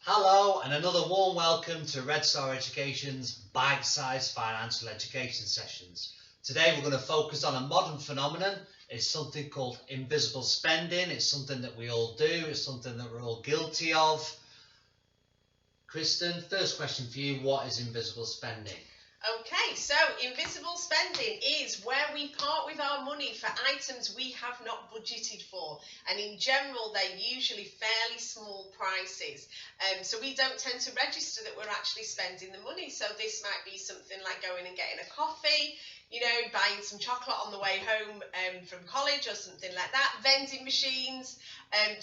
Hello and another warm welcome to Red Star Education's bite-sized financial education sessions. Today we're going to focus on a modern phenomenon. It's something called invisible spending. It's something that we all do. It's something that we're all guilty of. Kristen, first question for you, what is invisible spending? Okay, so invisible spending is where we part with our money for items we have not budgeted for, and in general they're usually fairly small prices, so we don't tend to register that we're actually spending the money. So this might be something like going and getting a coffee, buying some chocolate on the way home from college or something like that, vending machines,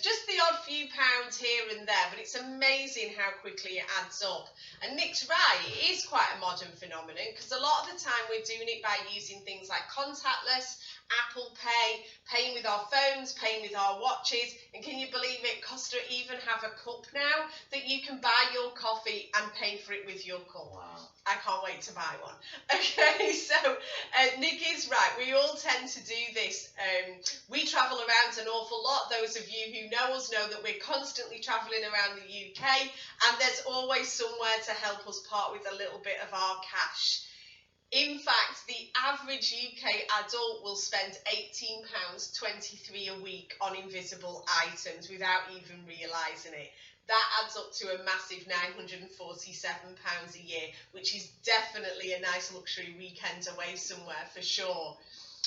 just the odd few pounds here and there, but it's amazing how quickly it adds up. And Nick's right, it is quite a modern phenomenon because a lot of the time we're doing it by using things like contactless, Apple Pay, paying with our phones, paying with our watches, and can you believe it, Costa even have a cup now that you can buy your coffee and pay for it with your cup. Wow. I can't wait to buy one. Okay, so Nick is right, we all tend to do this. We travel around an awful lot. Those of you who know us know that we're constantly travelling around the UK, and there's always somewhere to help us part with a little bit of our cash. In fact, the average UK adult will spend £18.23 a week on invisible items without even realising it. That adds up to a massive £947 a year, which is definitely a nice luxury weekend away somewhere for sure.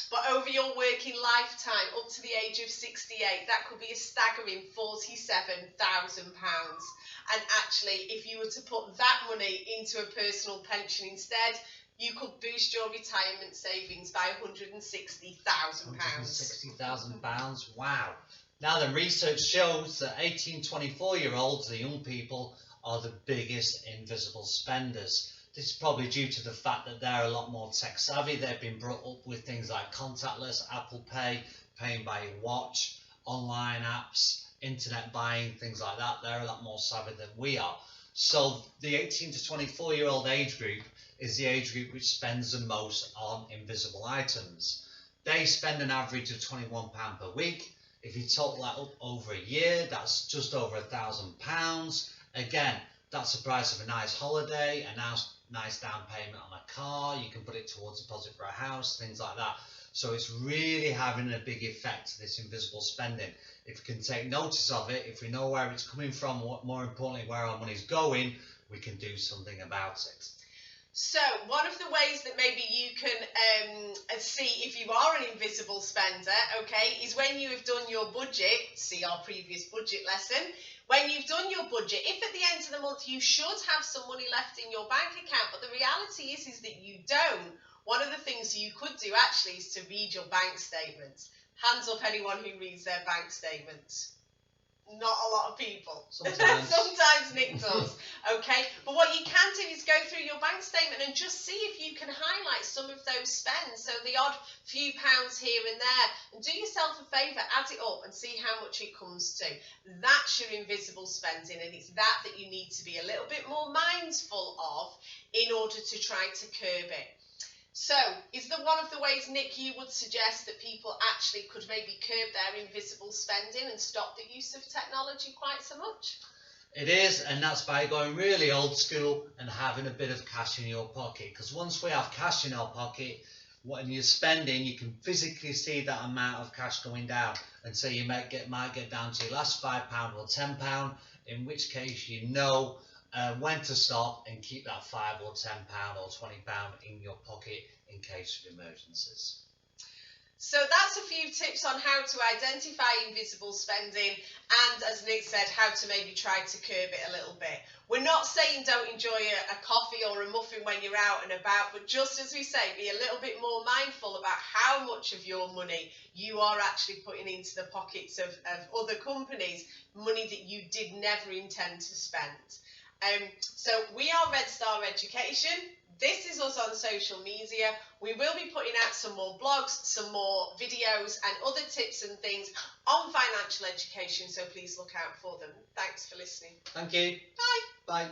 But over your working lifetime, up to the age of 68, that could be a staggering £47,000. And actually, if you were to put that money into a personal pension instead, you could boost your retirement savings by £160,000. £160,000, wow. Now the research shows that 18-24-year-olds, the young people, are the biggest invisible spenders. This is probably due to the fact that they're a lot more tech savvy. They've been brought up with things like contactless, Apple Pay, paying by your watch, online apps, internet buying, things like that. They're a lot more savvy than we are. So the 18 to 24-year-old age group is the age group which spends the most on invisible items. They spend an average of £21 per week. If you total that up over a year, that's just over £1,000. Again, that's the price of a nice holiday, a nice down payment on a car. You can put it towards a deposit for a house, things like that. So it's really having a big effect, this invisible spending. If we can take notice of it, if we know where it's coming from, more importantly, where our money's going, we can do something about it. So one of the ways that maybe you can see if you are an invisible spender, okay, is when you have done your budget, see our previous budget lesson, when you've done your budget, if at the end of the month you should have some money left in your bank account, but the reality is that you don't, one of the things you could do actually is to read your bank statements. Hands up anyone who reads their bank statements. Not a lot of people. Sometimes. Sometimes Nick does. Okay, but what you can do is go through your bank statement and just see if you can highlight some of those spends, so the odd few pounds here and there, and do yourself a favour, add it up and see how much it comes to. That's your invisible spending, and it's that you need to be a little bit more mindful of in order to try to curb it. So, is there one of the ways, Nick, you would suggest that people actually could maybe curb their invisible spending and stop the use of technology quite so much? It is, and that's by going really old school and having a bit of cash in your pocket. Because once we have cash in our pocket, when you're spending, you can physically see that amount of cash going down. And so you might get down to your last £5 or £10, in which case you know when to stop and keep that £5 or £10 or £20 in your pocket in case of emergencies. So that's a few tips on how to identify invisible spending and, as Nick said, how to maybe try to curb it a little bit. We're not saying don't enjoy a coffee or a muffin when you're out and about, but just as we say, be a little bit more mindful about how much of your money you are actually putting into the pockets of other companies, money that you did never intend to spend. So we are Red Star Education. This is us on social media. We will be putting out some more blogs, some more videos and other tips and things on financial education, so please look out for them. Thanks for listening. Thank you. Bye. Bye.